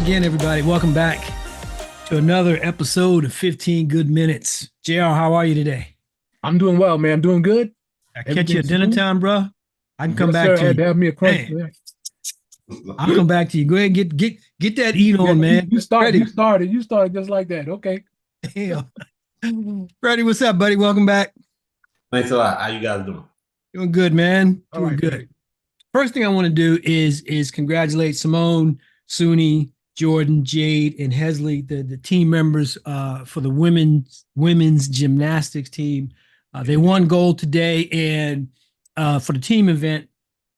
again, everybody. Welcome back to another episode of 15 Good Minutes. JR, how are you today? I'm doing well, man. I'm doing good. I catch you at Everything's dinner smooth. time, bro. I can come Yes, back sir. to Had you. to have me a crunch. Man, Man. I'll come back to you. Go ahead and get that eat Yeah, on, you, man. you start. Freddie. You started just like that. Okay. Damn. Freddie, what's up, buddy? Welcome back. Thanks a lot. How you guys doing? Doing good, man. All Doing right, good. Freddie. First thing I want to do is congratulate Simone, Suni, Jordan, Jade, and Hezly, the team members for the women's gymnastics team. They won gold today, and for the team event,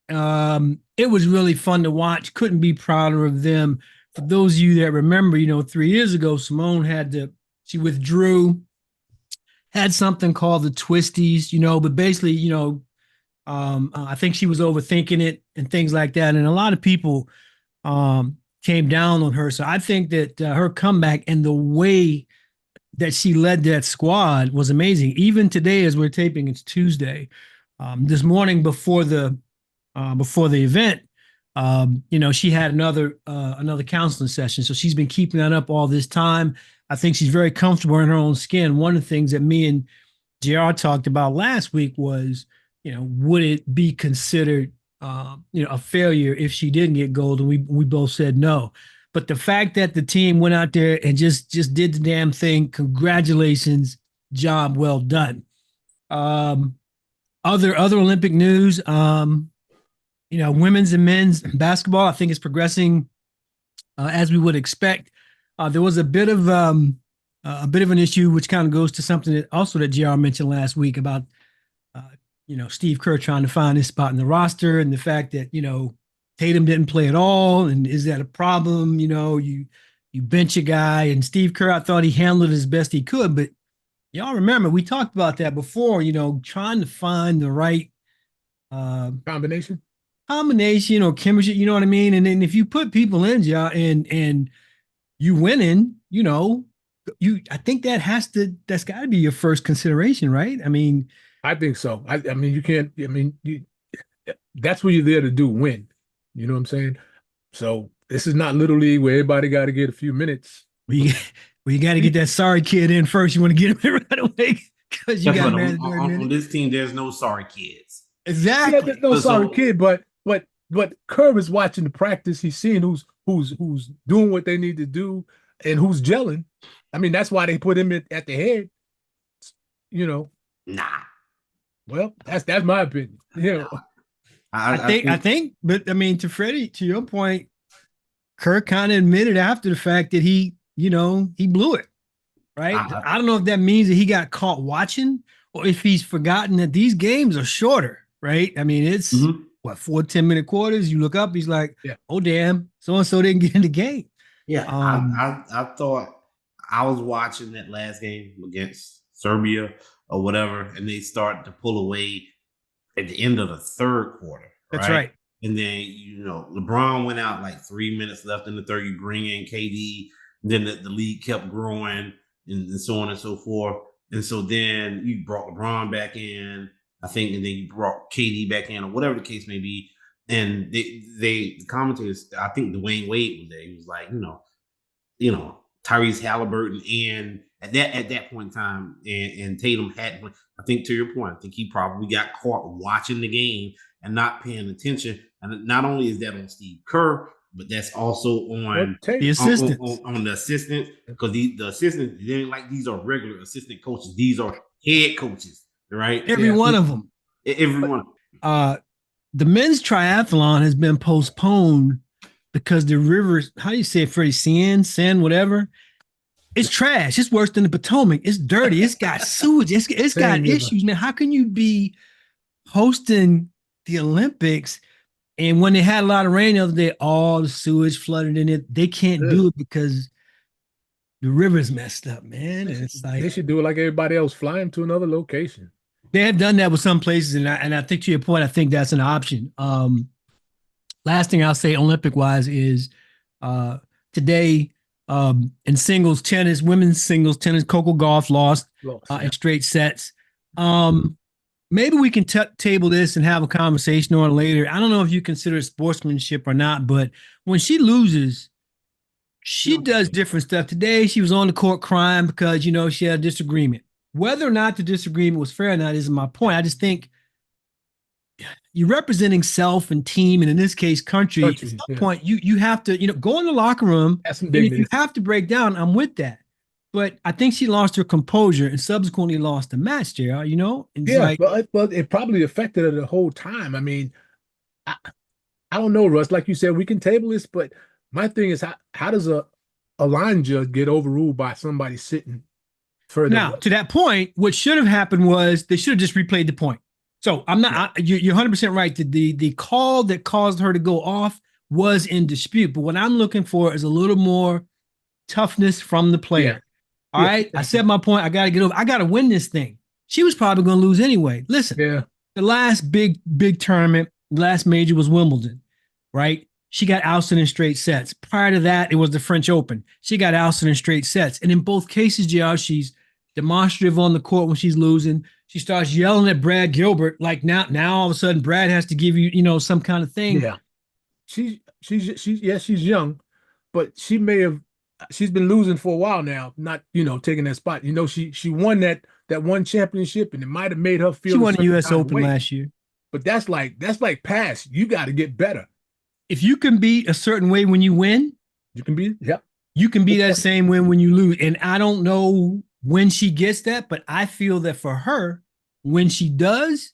it was really fun to watch. Couldn't be prouder of them. For those of you that remember, 3 years ago, Simone she withdrew, had something called the twisties, but basically, I think she was overthinking it and things like that. And a lot of people came down on her. So I think that her comeback and the way that she led that squad was amazing. Even today, as we're taping, it's Tuesday. This morning before the event, she had another counseling session. So she's been keeping that up all this time. I think she's very comfortable in her own skin. One of the things that me and JR talked about last week was, would it be considered, a failure if she didn't get gold? And we both said no. But the fact that the team went out there and just did the damn thing, congratulations, job well done. Other Olympic news, women's and men's basketball, I think is progressing as we would expect. There was a bit of an issue, which kind of goes to something that JR mentioned last week about Steve Kerr trying to find his spot in the roster, and the fact that Tatum didn't play at all, and is that a problem? You bench a guy, and Steve Kerr, I thought he handled it as best he could, but y'all remember we talked about that before. Trying to find the right Combination or chemistry. You know what I mean? And then if you put people in, and you winning, I think that's got to be your first consideration, right? I mean, I think so. I mean, you can't. I mean, that's what you're there to do, win. You know what I'm saying? So this is not Little League where everybody got to get a few minutes. you got to get that sorry kid in first. You want to get him in right away because you got married on this team. There's no sorry kids. Exactly. Yeah, there's no sorry kid, but Kerr is watching the practice. He's seeing who's doing what they need to do and who's gelling. I mean, that's why they put him at the head. Nah. Well, that's my opinion. I think, but I mean, to Freddie, to your point, Kerr kind of admitted after the fact that he blew it, right? I don't know if that means that he got caught watching or if he's forgotten that these games are shorter, right? I mean, it's 4 10-minute quarters. You look up, he's like, oh damn, so and so didn't get in the game. Yeah, I thought I was watching that last game against Serbia or whatever, and they started to pull away at the end of the third quarter. That's right. And then LeBron went out like 3 minutes left in the third. You bring in KD, then the league kept growing and so on and so forth. And so then you brought LeBron back in, I think, and then you brought KD back in, or whatever the case may be. And the commentators, I think Dwayne Wade was there. He was like, Tyrese Halliburton, and at that point in time, and Tatum hadn't. I think to your point, I think he probably got caught watching the game and not paying attention. And not only is that on Steve Kerr, but that's also on the assistants. On the assistants, because the assistants, they ain't like these are regular assistant coaches. These are head coaches, right? Every one of them. Every one of them. The men's triathlon has been postponed because the rivers, how do you say it, Freddie? Seine, whatever. It's trash. It's worse than the Potomac. It's dirty. It's got sewage. It's got issues, man. How can you be hosting the Olympics and when they had a lot of rain the other day, all the sewage flooded in it? They can't do it because the river's messed up, man. And it's like they should do it like everybody else, fly them to another location. They have done that with some places, and I think to your point, I think that's an option. Last thing I'll say Olympic-wise is today in singles tennis, women's singles tennis, Coco Gauff lost in straight sets. Maybe we can table this and have a conversation on it later. I don't know if you consider it sportsmanship or not, but when she loses, She does different stuff. Today, she was on the court crying because, she had a disagreement. Whether or not the disagreement was fair or not isn't my point. I just think you're representing self and team, and in this case, country. At some point, you have to, go in the locker room, and if you have to break down, I'm with that. But I think she lost her composure and subsequently lost the match, JR, but it probably affected her the whole time. I mean, I don't know, Russ. Like you said, we can table this, but my thing is, how does a line judge get overruled by somebody sitting further? Now, to that point, what should have happened was they should have just replayed the point. So I'm not. You're 100% right. The call that caused her to go off was in dispute. But what I'm looking for is a little more toughness from the player. Yeah. All right. I said my point. I got to get over. I got to win this thing. She was probably going to lose anyway. Listen. Yeah. The last big tournament, last major was Wimbledon, right? She got ousted in straight sets. Prior to that, it was the French Open. She got ousted in straight sets. And in both cases, JR, she's demonstrative on the court when she's losing. She starts yelling at Brad Gilbert. Like now all of a sudden, Brad has to give you, some kind of thing. Yeah. She's young, but she's been losing for a while now, not, taking that spot. She won that one championship, and it might have made her feel. She won the US Open last year. But that's like past. You got to get better. If you can be a certain way when you win, you can be, yep. You can be that same way when you lose. And I don't know when she gets that, but I feel that for her, when she does,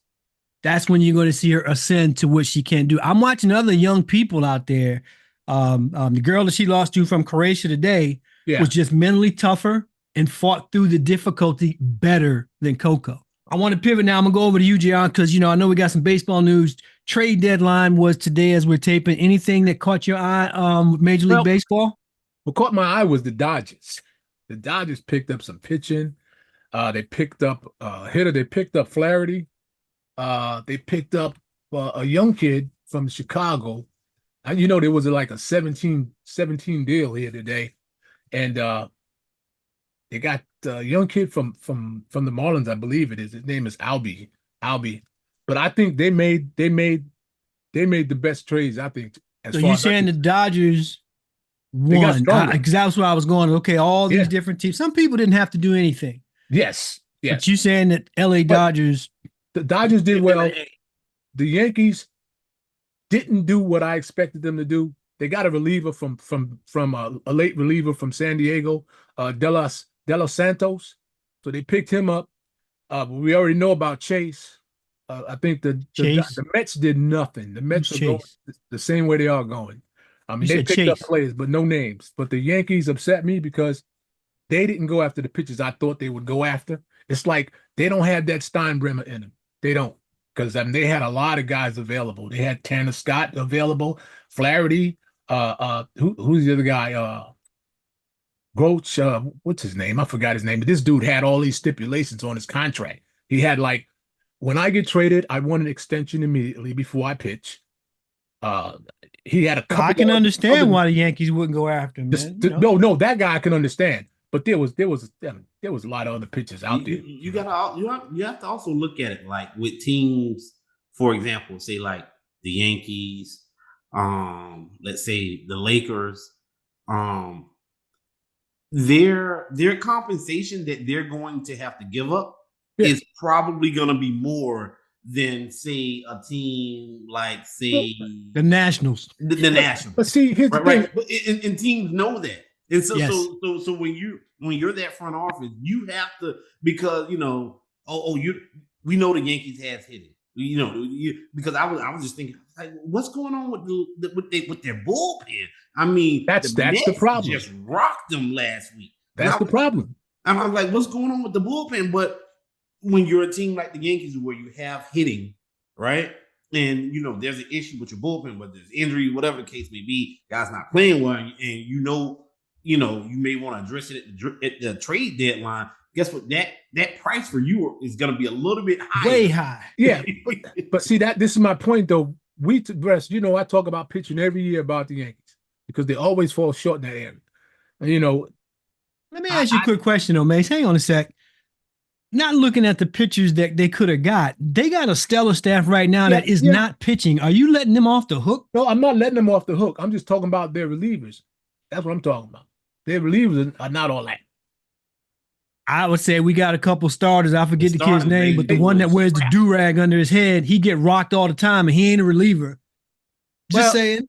that's when you're going to see her ascend to what she can do. I'm watching other young people out there. The girl that she lost to from Croatia today was just mentally tougher and fought through the difficulty better than Coco. I want to pivot now. I'm going to go over to you, Gian, because, I know we got some baseball news. Trade deadline was today as we're taping. Anything that caught your eye, Major League Baseball? What caught my eye was the Dodgers. The Dodgers picked up some pitching. They picked up a hitter. They picked up Flaherty. They picked up a young kid from Chicago. There was like a 17 deal here today. And they got a young kid from the Marlins, I believe it is. His name is Albie. But I think they made the best trades, I think. So you're saying the Dodgers won? Because that's where I was going. Okay, all these different teams. Some people didn't have to do anything. Yes. But you saying that LA Dodgers. The Dodgers did well. The Yankees didn't do what I expected them to do. They got a reliever from a late reliever from San Diego, De Los Santos. So they picked him up. But we already know about Chase. I think the Mets did nothing. The Mets are going the same way they are going. I mean, they picked up players, but no names. But the Yankees upset me because they didn't go after the pitchers I thought they would go after. It's like they don't have that Steinbrenner in them. They don't. Because they had a lot of guys available. They had Tanner Scott available, Flaherty, who's the other guy? Groch, what's his name? I forgot his name. But this dude had all these stipulations on his contract. He had like, when I get traded, I want an extension immediately before I pitch. He had a couple. I can understand why the Yankees wouldn't go after him. No, that guy I can understand. But there was a lot of other pitchers out there. You have to also look at it like with teams, for example, say like the Yankees, let's say the Lakers, their compensation that they're going to have to give up is probably going to be more than say a team like say the Nationals. The Nationals. But see, here's the thing. But and teams know that. And so, so when you're that front office, you have to, because we know the Yankees has hit it. Because I was just thinking, like, what's going on with their bullpen? I mean, that's the problem. Just rocked them last week. That's the problem. I'm like, what's going on with the bullpen? But when you're a team like the Yankees, where you have hitting, right? And there's an issue with your bullpen, whether there's injury, whatever the case may be, guys not playing well, and you may want to address it at the trade deadline. Guess what? That price for you is going to be a little bit higher. Way high. Yeah. but see, this is my point, though. I talk about pitching every year about the Yankees because they always fall short in that area. Let me ask you a quick question, though, Mace. Hang on a sec. Not looking at the pitchers that they could have got. They got a stellar staff right now that is not pitching. Are you letting them off the hook? No, I'm not letting them off the hook. I'm just talking about their relievers. That's what I'm talking about. Their relievers are not all that. I would say we got a couple starters. I forget the kid's starters, name, but the one that wears the do-rag under his head, he get rocked all the time, and he ain't a reliever. Just saying.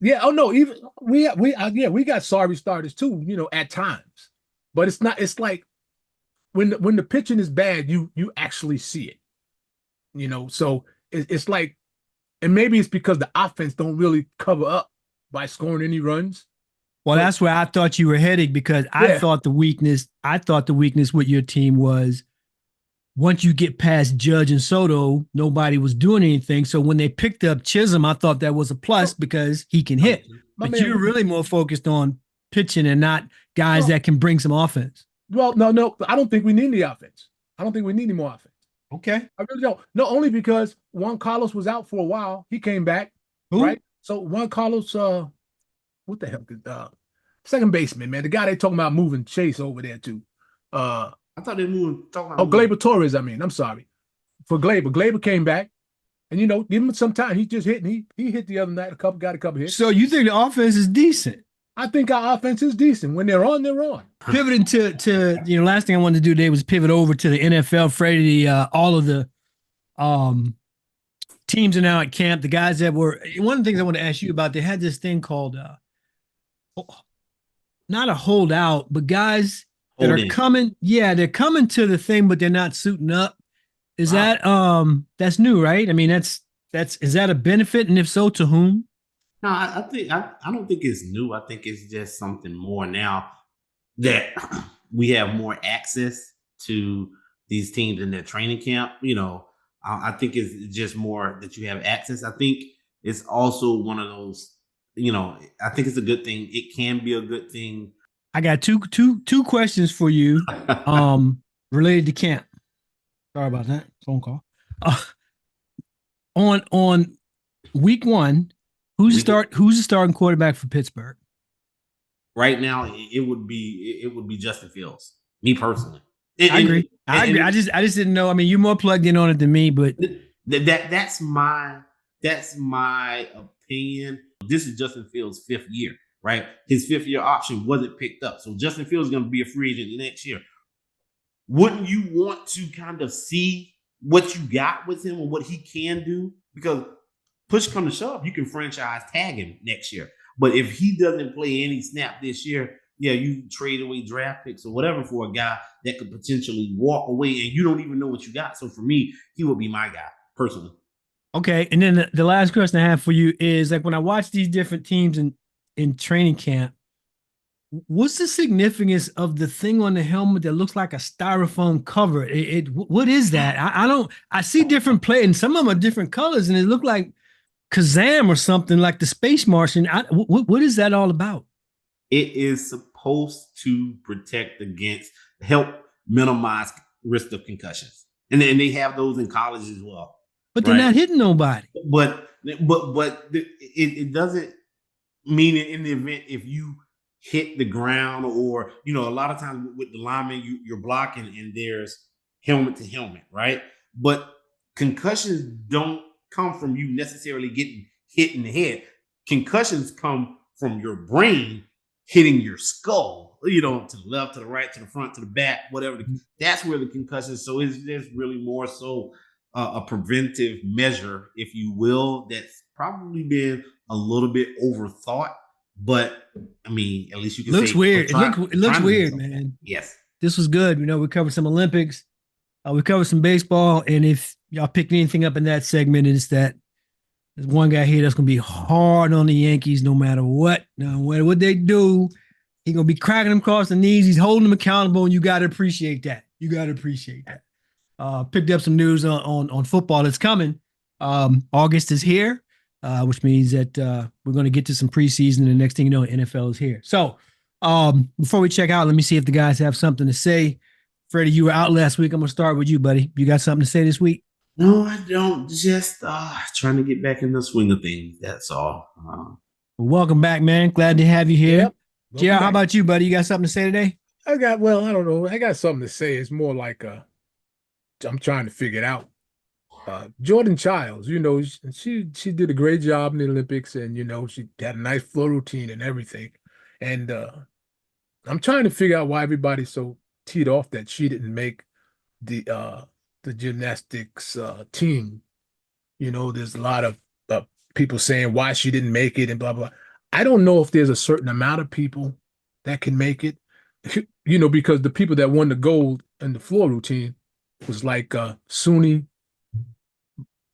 Yeah. Oh no. Even we got sorry starters too. At times, but it's not. It's like when the pitching is bad, you actually see it. So it's like, and maybe it's because the offense don't really cover up by scoring any runs. Well, that's where I thought you were heading, because I thought the weakness with your team was once you get past Judge and Soto, nobody was doing anything. So when they picked up Chisholm, I thought that was a plus because he can hit. But you're really more focused on pitching and not guys that can bring some offense. Well, no, I don't think we need the offense. I don't think we need any more offense. Okay. I really don't. No, only because Juan Carlos was out for a while. He came back, right? So Juan Carlos, what the hell? Second baseman, man. The guy they talking about moving Chase over there too. I thought they moved. Gleyber Torres. I'm sorry. For Gleyber came back, and give him some time. He just hit, and he hit the other night. Got a couple hits. So you think the offense is decent? I think our offense is decent. When they're on, they're on. Pivoting to last thing I wanted to do today was pivot over to the NFL. Freddie, all of the teams are now at camp. The guys that were, one of the things I want to ask you about, they had this thing called not a holdout, but guys that are coming. Yeah, they're coming to the thing, but they're not suiting up. Is that that's new, right? I mean, is that a benefit, and if so, to whom? No, I don't think it's new. I think it's just something more now that we have more access to these teams in their training camp. I think it's just more that you have access. I think it's also one of those, I think it's a good thing. It can be a good thing. I got two questions for you related to camp. Sorry about that phone call. On week 1, who's the starting quarterback for Pittsburgh? Right now, it would be Justin Fields. Me personally, I agree. I just didn't know. I mean, you're more plugged in on it than me, but that's my opinion. This is Justin Fields' 5th year, right? His 5th year option wasn't picked up, so Justin Fields is going to be a free agent next year. Wouldn't you want to kind of see what you got with him and what he can do? Because push come to shove, you can franchise tag him next year. But if he doesn't play any snap this year, you trade away draft picks or whatever for a guy that could potentially walk away and you don't even know what you got. So for me, he would be my guy personally. Okay. And then the last question I have for you is, like, when I watch these different teams in training camp, what's the significance of the thing on the helmet that looks like a styrofoam cover? What is that? I see different play, and some of them are different colors, and it look like Kazam or something, like the Space Martian. What is that all about? It is supposed to protect against, help minimize risk of concussions. And they have those in college as well. But they're not hitting nobody. But it doesn't mean in the event if you hit the ground, or a lot of times with the lineman you're blocking and there's helmet to helmet, right? But concussions don't come from you necessarily getting hit in the head. Concussions come from your brain hitting your skull, to the left, to the right, to the front, to the back, whatever. That's where the concussion. So it's just really more so a preventive measure, if you will, that's probably been a little bit overthought. But I mean, at least you can. Looks weird. It looks weird, man. Yes. This was good. We covered some Olympics. We covered some baseball, and if y'all picked anything up in that segment, it's that there's one guy here that's gonna be hard on the Yankees no matter what. No matter what they do, he's gonna be cracking them across the knees. He's holding them accountable, and you gotta appreciate that. Picked up some news on football that's coming. August is here, which means that we're going to get to some preseason, and the next thing you know, NFL is here. So before we check out, let me see if the guys have something to say. Freddie, you were out last week. I'm going to start with you, buddy. You got something to say this week? No, I don't. Just trying to get back in the swing of things. That's all. Well, welcome back, man. Glad to have you here. JR, how about you, buddy? You got something to say today? I don't know. I got something to say. It's more like I'm trying to figure it out. Jordan Childs, she did a great job in the Olympics, and she had a nice flow routine and everything. And I'm trying to figure out why everybody's so teed off that she didn't make the gymnastics team. You know, there's a lot of people saying why she didn't make it and blah blah. I don't know if there's a certain amount of people that can make it. You know, because the people that won the gold in the floor routine was like Suni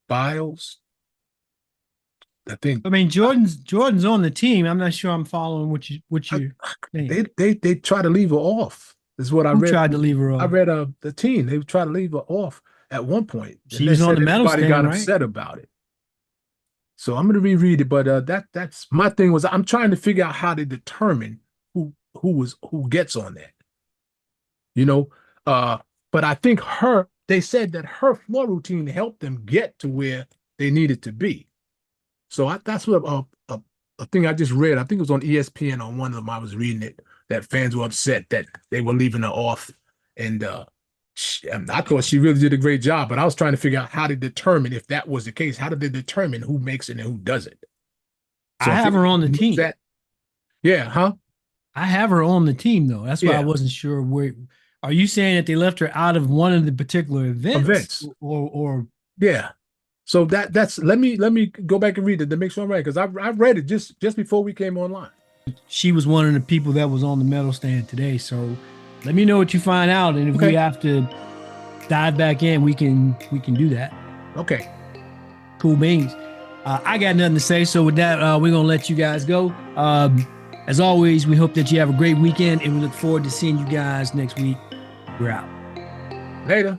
Biles. I think I mean, Jordan's on the team. I'm not sure I'm following what you saying. they try to leave her off. Is what I Who read. tried to leave her off? I read the team. They tried to leave her off at one point. She And they was on said the medal everybody stand, got right? upset about it. So I'm gonna reread it, but that's my thing was I'm trying to figure out how to determine who gets on that. You know, but I think they said that her floor routine helped them get to where they needed to be. So that's what a thing I just read. I think it was on ESPN on one of them. I was reading it that fans were upset that they were leaving her off, and I thought she really did a great job. But I was trying to figure out how to determine if that was the case. How did they determine who makes it and who doesn't? So I have her on the team. Yeah, huh? I have her on the team though. That's why Yeah. I wasn't sure where. Are you saying that they left her out of one of the particular events? Or Yeah. So that's let me go back and read it to make sure I'm right, because I read it just before we came online. she was one of the people that was on the medal stand today. So let me know what you find out, and if we have to dive back in, we can do that. Okay. Cool beans. I got nothing to say. So with that, we're gonna let you guys go. As always, we hope that you have a great weekend, and we look forward to seeing you guys next week. We're out. Later.